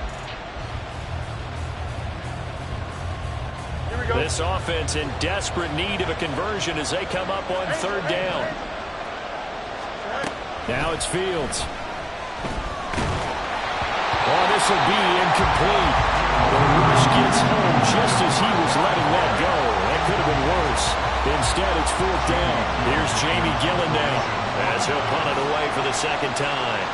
Speaker 6: This offense in desperate need of a conversion as they come up on 3rd down.
Speaker 5: Now it's Fields. Oh, this will be incomplete. The rush gets home just as he was letting that go. That could have been worse. Instead, it's 4th down.
Speaker 6: Here's Jamie Gillen now as he'll punt it away for the 2nd time.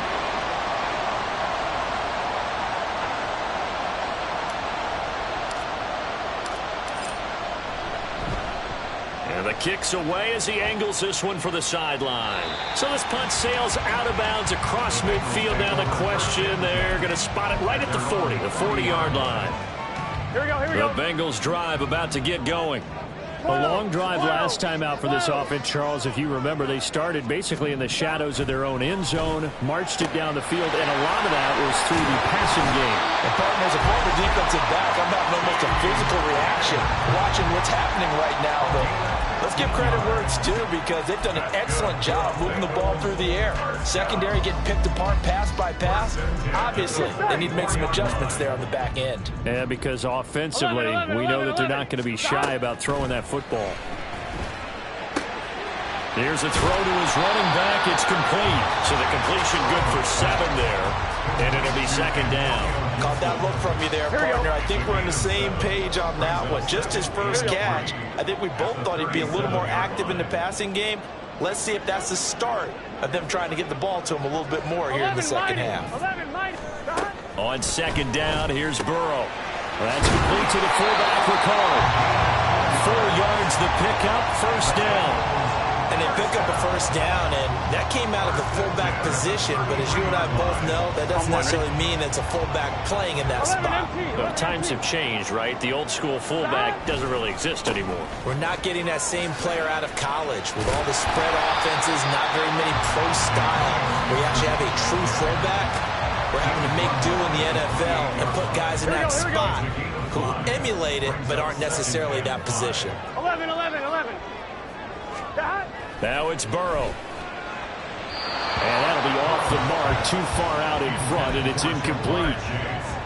Speaker 6: And the kick's away as he angles this one for the sideline. So this punt sails out of bounds across midfield. Now the question, they're going to spot it right at the 40, the 40-yard line.
Speaker 10: Here we go, here we go.
Speaker 5: The Bengals drive about to get going. A long drive last time out for this offense, Charles. If you remember, they started basically in the shadows of their own end zone, marched it down the field, and a lot of that was through the passing game.
Speaker 8: And partner, as a former defensive back, I'm having almost a physical reaction watching what's happening right now. But let's give credit where it's due because they've done an excellent job moving the ball through the air. Secondary getting picked apart pass by pass. Obviously, they need to make some adjustments there on the back end.
Speaker 5: Yeah, because offensively, we know that they're not going to be shy about throwing that football.
Speaker 6: Here's a throw to his running back. It's complete. So the completion good for 7 there. And it'll be 2nd down.
Speaker 7: Caught that look from you there, partner. I think we're on the same page on that one. Just his first catch. I think we both thought he'd be a little more active in the passing game.
Speaker 8: Let's see if that's the start of them trying to get the ball to him a little bit more here in the second half.
Speaker 5: On second down, here's Burrow. That's complete to the fullback, Ricard. 4 yards the pickup, first down.
Speaker 8: And they pick up a first down, and that came out of the fullback position. But as you and I both know, that doesn't necessarily mean it's a fullback playing in that spot.
Speaker 6: Well, times have changed, right? The old school fullback doesn't really exist anymore.
Speaker 8: We're not getting that same player out of college with all the spread offenses, not very many pro style. We actually have a true fullback. We're having to make do in the NFL and put guys in that spot who emulate it but aren't necessarily that position.
Speaker 10: 11.
Speaker 5: Now it's Burrow. And that'll be off the mark, too far out in front, and it's incomplete.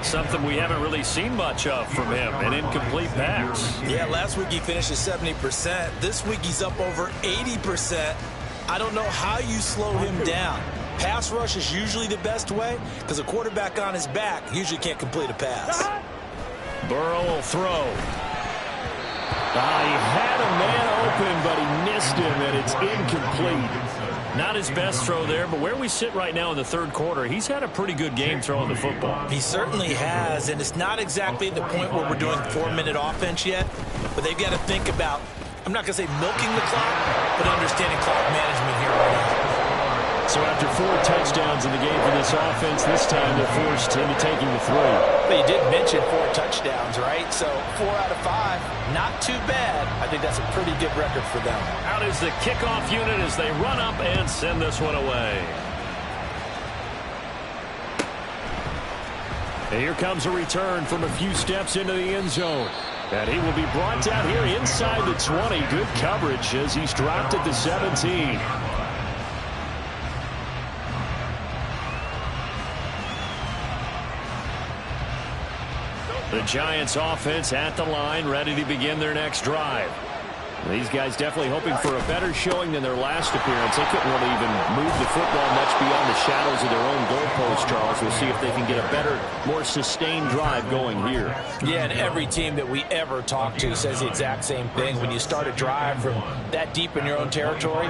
Speaker 6: Something we haven't really seen much of from him, an incomplete pass.
Speaker 8: Yeah, last week he finished at 70%. This week he's up over 80%. I don't know how you slow him down. Pass rush is usually the best way because a quarterback on his back usually can't complete a pass.
Speaker 5: Burrow will throw. He had a man open, but he missed him, and it's incomplete.
Speaker 6: Not his best throw there, but where we sit right now in the third quarter, he's had a pretty good game throwing the football.
Speaker 8: He certainly has, and it's not exactly at the point where we're doing 4-minute offense yet, but they've got to think about, I'm not going to say milking the clock, but understanding clock management here right now.
Speaker 5: So after 4 touchdowns in the game for this offense, this time they're forced into taking the 3.
Speaker 8: But you did mention 4 touchdowns, right? So 4 out of 5, not too bad. I think that's a pretty good record for them.
Speaker 6: Out is the kickoff unit as they run up and send this one away.
Speaker 5: And here comes a return from a few steps into the end zone. And he will be brought down here inside the 20. Good coverage as he's dropped at the 17. The Giants offense at the line, ready to begin their next drive. These guys definitely hoping for a better showing than their last appearance. They couldn't really even move the football much beyond the shadows of their own goalpost, Charles. We'll see if they can get a better, more sustained drive going here.
Speaker 8: Yeah, and every team that we ever talk to says the exact same thing. When you start a drive from that deep in your own territory,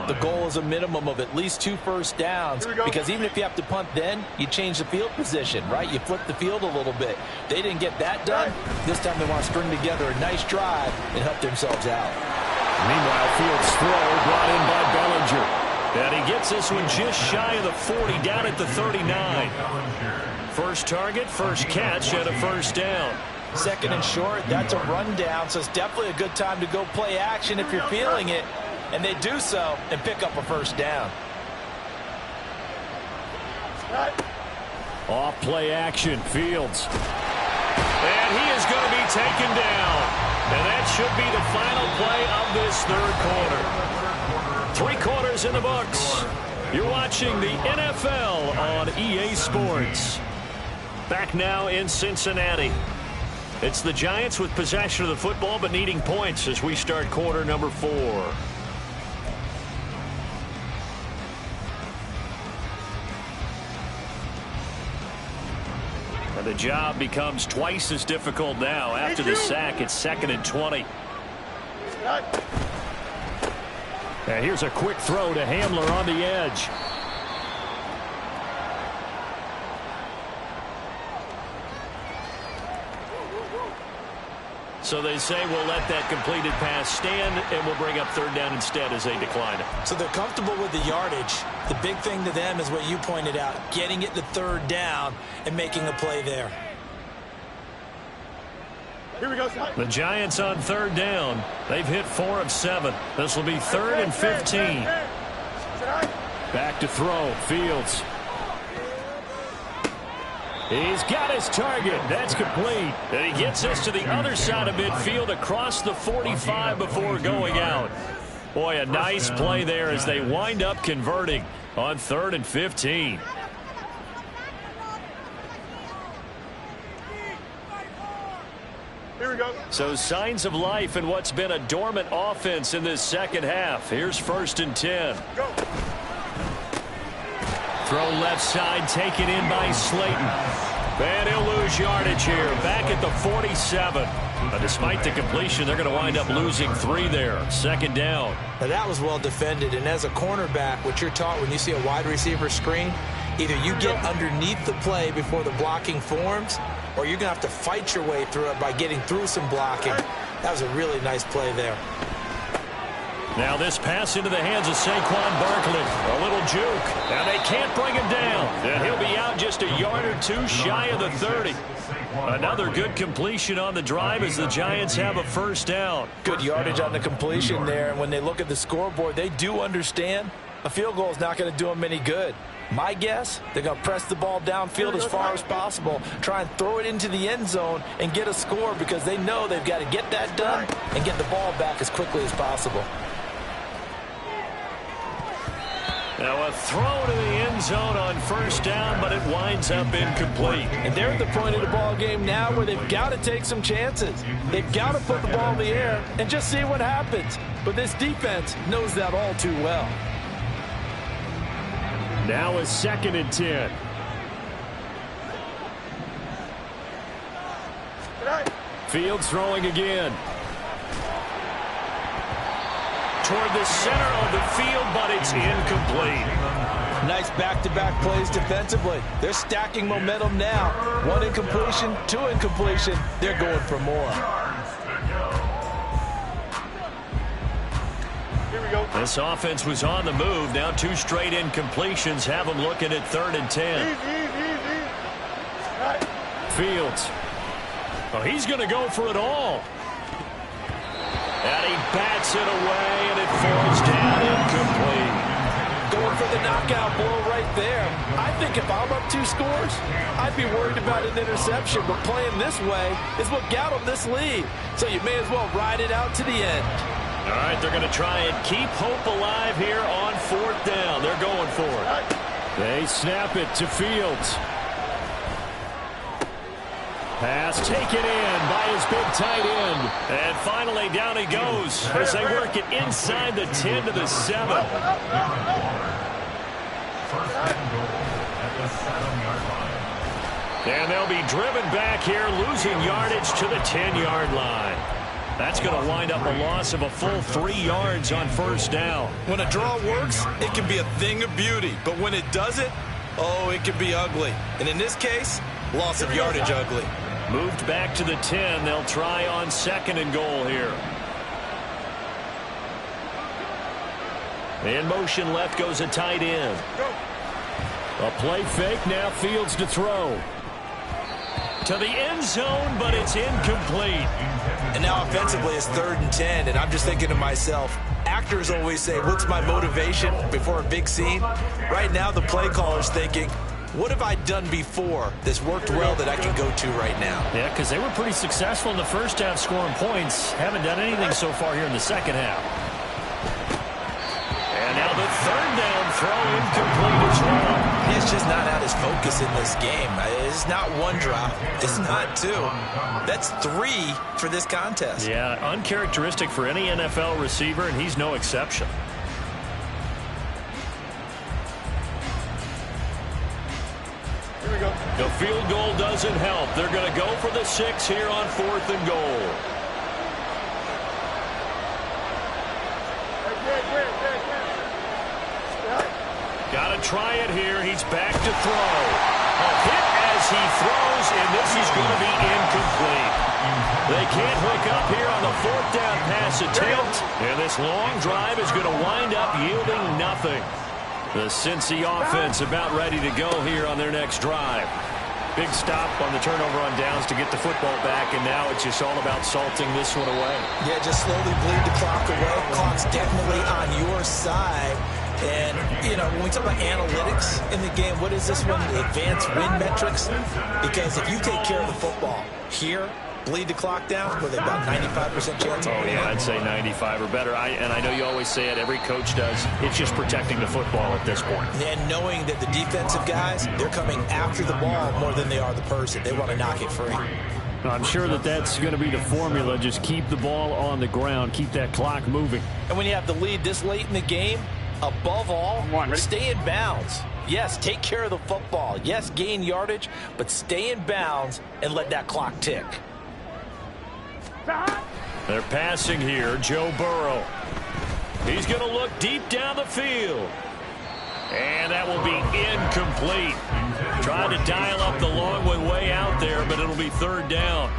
Speaker 8: the goal is a minimum of at least 2 first downs, because even if you have to punt then, you change the field position, right? You flip the field a little bit. They didn't get that done. This time they want to string together a nice drive and help themselves out.
Speaker 5: Meanwhile, Fields' throw brought in by Bellinger. And he gets this one just shy of the 40, down at the 39. First target, first catch, and a first down.
Speaker 8: Second and short, that's a rundown, so it's definitely a good time to go play action if you're feeling it. And they do so and pick up a first down.
Speaker 5: Off play action, Fields.
Speaker 6: And he is going to be taken down. And that should be the final play of this third quarter. 3 quarters in the books. You're watching the NFL on EA Sports. Back now in Cincinnati. It's the Giants with possession of the football but needing points as we start quarter number 4. The job becomes twice as difficult now. After the sack, it's 2nd and 20.
Speaker 5: And here's a quick throw to Hamler on the edge.
Speaker 6: So they say we'll let that completed pass stand, and we'll bring up 3rd down instead as they decline it.
Speaker 8: So they're comfortable with the yardage. The big thing to them is what you pointed out, getting it to 3rd down and making a play there.
Speaker 10: Here we go,
Speaker 6: the Giants on 3rd down. They've hit 4 of 7. This will be 3rd and 15.
Speaker 5: Back to throw, Fields. He's got his target. That's complete.
Speaker 6: And he gets us to the other side of midfield across the 45 before going out. Boy, a nice play there as they wind up converting on 3rd and 15.
Speaker 10: Here we go.
Speaker 6: So signs of life in what's been a dormant offense in this second half. Here's 1st and 10.
Speaker 10: Go.
Speaker 5: Throw left side, taken in by Slayton.
Speaker 6: And he'll lose yardage here, back at the 47. But despite the completion, they're going to wind up losing 3 there. 2nd down.
Speaker 8: Now that was well defended, and as a cornerback, what you're taught when you see a wide receiver screen, either you get underneath the play before the blocking forms, or you're going to have to fight your way through it by getting through some blocking. That was a really nice play there.
Speaker 6: Now this pass into the hands of Saquon Barkley. A little juke. Now they can't bring him down. And he'll be out just a yard or 2 shy of the 30. Another good completion on the drive as the Giants have a 1st down.
Speaker 8: Good yardage on the completion there. And when they look at the scoreboard, they do understand a field goal is not going to do them any good. My guess, they're going to press the ball downfield as far as possible, try and throw it into the end zone and get a score because they know they've got to get that done and get the ball back as quickly as possible.
Speaker 6: Now a throw to the end zone on 1st down, but it winds up incomplete.
Speaker 8: And they're at the point of the ball game now where they've got to take some chances. They've got to put the ball in the air and just see what happens. But this defense knows that all too well.
Speaker 5: Now a 2nd and 10. Fields throwing again.
Speaker 6: Toward the center of the field, but it's incomplete.
Speaker 8: Nice back-to-back plays defensively. They're stacking momentum now. 1 incompletion, 2 incompletion. They're going for more.
Speaker 6: This offense was on the move. Now 2 straight incompletions have them looking at 3rd and 10.
Speaker 5: Fields.
Speaker 6: Oh, he's going to go for it all. And he bats it away, and it falls down incomplete.
Speaker 8: Going for the knockout blow right there. I think if I'm up 2 scores, I'd be worried about an interception. But playing this way is what got them this lead. So you may as well ride it out to the end.
Speaker 6: All right, they're going to try and keep hope alive here on 4th down. They're going for it.
Speaker 5: They snap it to Fields. Pass taken in by his big tight end.
Speaker 6: And finally down he goes as they work it inside the 10 to the 7. And they'll be driven back here, losing yardage to the 10-yard line. That's going to wind up a loss of a full 3 yards on 1st down.
Speaker 7: When a draw works, it can be a thing of beauty. But when it doesn't, oh, it can be ugly. And in this case, loss of yardage ugly.
Speaker 6: Moved back to the 10. They'll try on 2nd and goal here. In motion left goes a tight end.
Speaker 5: A play fake, now Fields to throw.
Speaker 6: To the end zone, but it's incomplete.
Speaker 8: And now offensively it's 3rd and 10, and I'm just thinking to myself, actors always say, what's my motivation before a big scene? Right now the play caller's thinking, what have I done before that's worked well that I can go to right now?
Speaker 6: Yeah, because they were pretty successful in the 1st half scoring points. Haven't done anything so far here in the 2nd half. And now the 3rd down throw incomplete as well.
Speaker 8: He's just not at his focus in this game. It's not 1 drop. It's not 2. That's 3 for this contest.
Speaker 6: Yeah, uncharacteristic for any NFL receiver, and he's no exception. The field goal doesn't help. They're going to go for the 6 here on 4th and goal. Got to try it here. He's back to throw. A hit as he throws, and this is going to be incomplete. They can't hook up here on the 4th down pass attempt, and this long drive is going to wind up yielding nothing. The Cincy offense about ready to go here on their next drive. Big stop on the turnover on downs to get the football back, and now it's just all about salting this one away.
Speaker 8: Yeah, just slowly bleed the clock away. Clock's definitely on your side. And, you know, when we talk about analytics in the game, what is this one? The advanced win metrics? Because if you take care of the football here, bleed the clock down, with about 95% chance.
Speaker 6: Oh, yeah, I'd say 95 or better. And I know you always say it, every coach does. It's just protecting the football at this point.
Speaker 8: And knowing that the defensive guys, they're coming after the ball more than they are the person. They want to knock it free.
Speaker 5: I'm sure that that's going to be the formula. Just keep the ball on the ground. Keep that clock moving.
Speaker 8: And when you have the lead this late in the game, above all, stay in bounds. Yes, take care of the football. Yes, gain yardage, but stay in bounds and let that clock tick.
Speaker 6: They're passing here, Joe Burrow. He's going to look deep down the field. And that will be incomplete. Trying to dial up the long one way out there, but it'll be third down.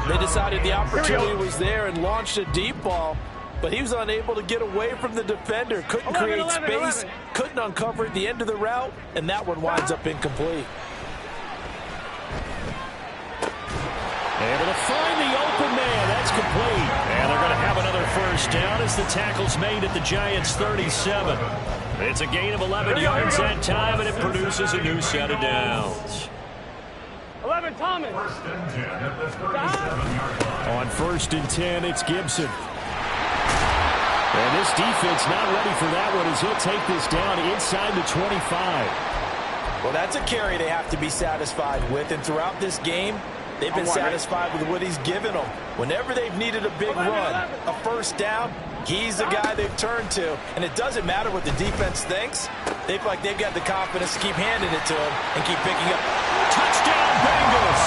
Speaker 8: They decided the opportunity was there and launched a deep ball, but he was unable to get away from the defender. Couldn't create space, couldn't uncover the end of the route, and that one winds up incomplete.
Speaker 6: Able to find the open man. That's complete. And they're going to have another first down as the tackle's made at the Giants' 37. It's a gain of 11 yards that time, and it produces a new set of downs.
Speaker 10: 11, Thomas.
Speaker 9: First and 10 at the 37-yard line.
Speaker 5: On 1st and 10, it's Gibson. And this defense not ready for that one as he'll take this down inside the 25.
Speaker 8: Well, that's a carry they have to be satisfied with, and throughout this game, they've been satisfied with what he's given them. Whenever they've needed a big run, a first down, he's the guy they've turned to. And it doesn't matter what the defense thinks. They feel like they've got the confidence to keep handing it to him and keep picking up.
Speaker 6: Touchdown, Bengals!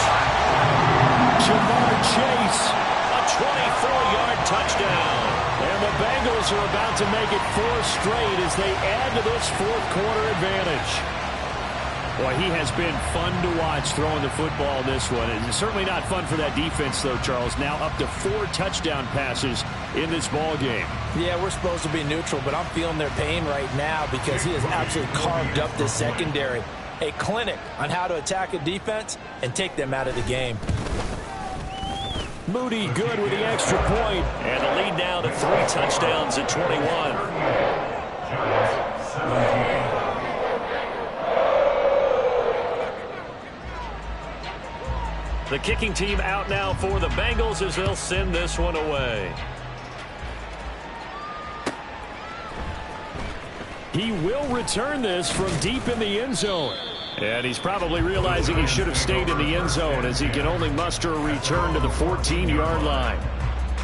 Speaker 5: Jamar Chase.
Speaker 6: A 24-yard touchdown.
Speaker 5: And the Bengals are about to make it 4 straight as they add to this fourth-quarter advantage. Boy, he has been fun to watch throwing the football in this one. It's certainly not fun for that defense, though, Charles. Now up to 4 touchdown passes in this ball game.
Speaker 8: Yeah, we're supposed to be neutral, but I'm feeling their pain right now because he has absolutely carved up this secondary. A clinic on how to attack a defense and take them out of the game.
Speaker 5: Moody good with the extra point.
Speaker 6: And the lead now to 3 touchdowns at 21.
Speaker 9: Giants 17.
Speaker 6: The kicking team out now for the Bengals as they'll send this one away.
Speaker 5: He will return this from deep in the end zone. And he's probably realizing he should have stayed in the end zone as he can only muster a return to the 14-yard line.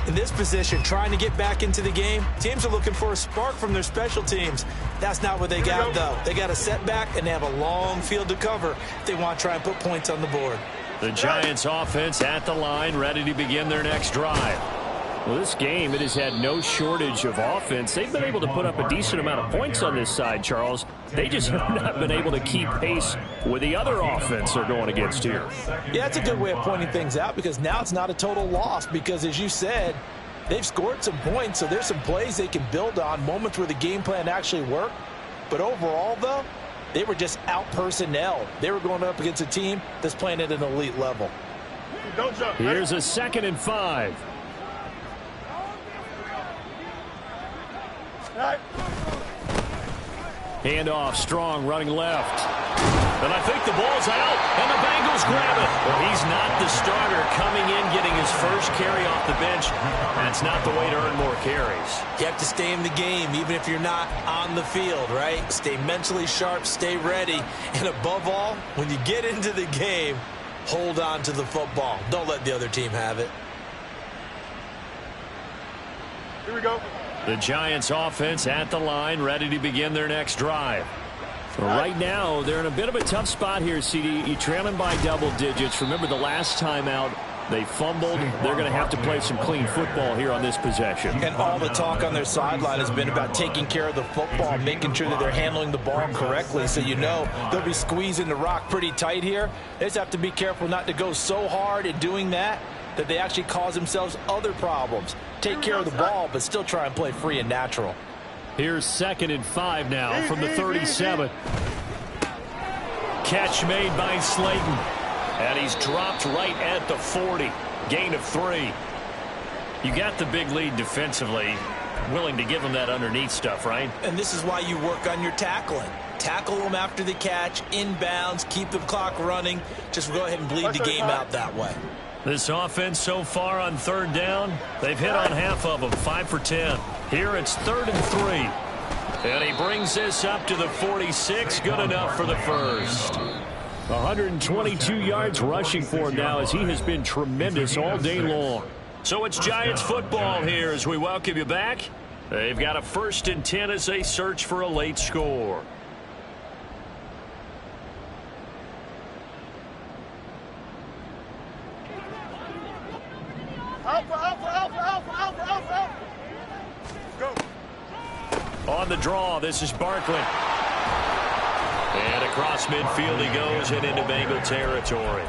Speaker 8: In this position, trying to get back into the game, teams are looking for a spark from their special teams. That's not what they got, though. They got a setback, and they have a long field to cover if they want to try and put points on the board.
Speaker 6: The Giants offense at the line, ready to begin their next drive.
Speaker 5: Well, this game, it has had no shortage of offense. They've been able to put up a decent amount of points on this side, Charles. They just have not been able to keep pace with the other offense they're going against here.
Speaker 8: Yeah, that's a good way of pointing things out because now it's not a total loss because, as you said, they've scored some points, so there's some plays they can build on, moments where the game plan actually worked. But overall, though, they were just out-personnel. They were going up against a team that's playing at an elite level.
Speaker 5: Here's a 2nd and 5. Handoff, Strong running left.
Speaker 6: And I think the ball's out, and the Bengals grab it. Well, he's not the starter coming in, getting his first carry off the bench. That's not the way to earn more carries.
Speaker 8: You have to stay in the game, even if you're not on the field, right? Stay mentally sharp, stay ready, and above all, when you get into the game, hold on to the football. Don't let the other team have it.
Speaker 10: Here we go.
Speaker 6: The Giants offense at the line, ready to begin their next drive.
Speaker 5: Right now, they're in a bit of a tough spot here, CD. You're trailing by double digits. Remember the last time out, they fumbled. They're going to have to play some clean football here on this possession.
Speaker 8: And all the talk on their sideline has been about taking care of the football, making sure that they're handling the ball correctly. So you know they'll be squeezing the rock pretty tight here. They just have to be careful not to go so hard in doing that they actually cause themselves other problems. Take care of the ball, but still try and play free and natural.
Speaker 5: Here's 2nd and 5 now from the 37.
Speaker 6: Catch made by Slayton. And he's dropped right at the 40. Gain of 3. You got the big lead defensively. Willing to give them that underneath stuff, right?
Speaker 8: And this is why you work on your tackling. Tackle them after the catch, inbounds, keep the clock running. Just go ahead and bleed the game out that way.
Speaker 6: This offense so far on 3rd down, they've hit on half of them, 5 for 10. Here it's 3rd and 3. And he brings this up to the 46, good enough for the first.
Speaker 5: 122 yards rushing for him now as he has been tremendous all day long.
Speaker 6: So it's Giants football here as we welcome you back. They've got a 1st and 10 as they search for a late score.
Speaker 5: the draw. This is Barkley. And across midfield he goes and into Bengal territory.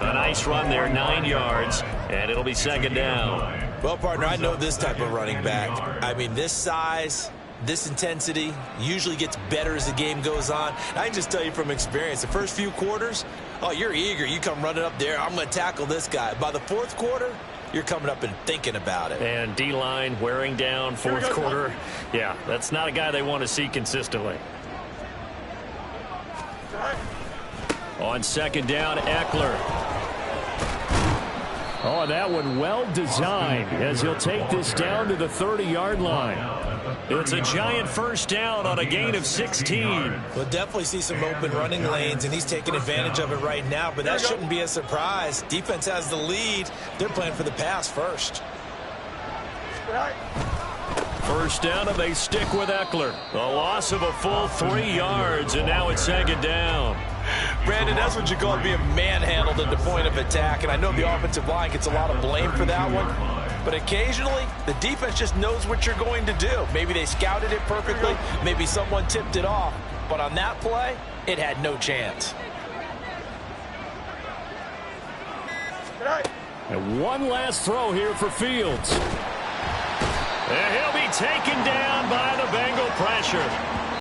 Speaker 5: A nice run there, 9 yards, and it'll be second down.
Speaker 8: Well, partner, I know this type of running back. I mean, this size, this intensity usually gets better as the game goes on. I can just tell you from experience, the first few quarters, oh, you're eager. You come running up there, I'm going to tackle this guy. By the fourth quarter, you're coming up and thinking about it.
Speaker 5: And D-line wearing down fourth quarter. Yeah, that's not a guy they want to see consistently. On second down, Eckler. Oh, that one well designed as he'll take this down to the 30-yard line. It's a giant first down on a gain of 16.
Speaker 8: We'll definitely see some open running lanes, and he's taking advantage of it right now, but that shouldn't be a surprise. Defense has the lead. They're playing for the pass first.
Speaker 5: First down, and they stick with Eckler. A loss of a full 3 yards, and now it's second down.
Speaker 8: Brandon, that's what you call being manhandled at the point of attack, and I know the offensive line gets a lot of blame for that one, but occasionally the defense just knows what you're going to do. Maybe they scouted it perfectly, maybe someone tipped it off, but on that play, it had no chance.
Speaker 5: And one last throw here for Fields. And he'll be taken down by the Bengal pressure.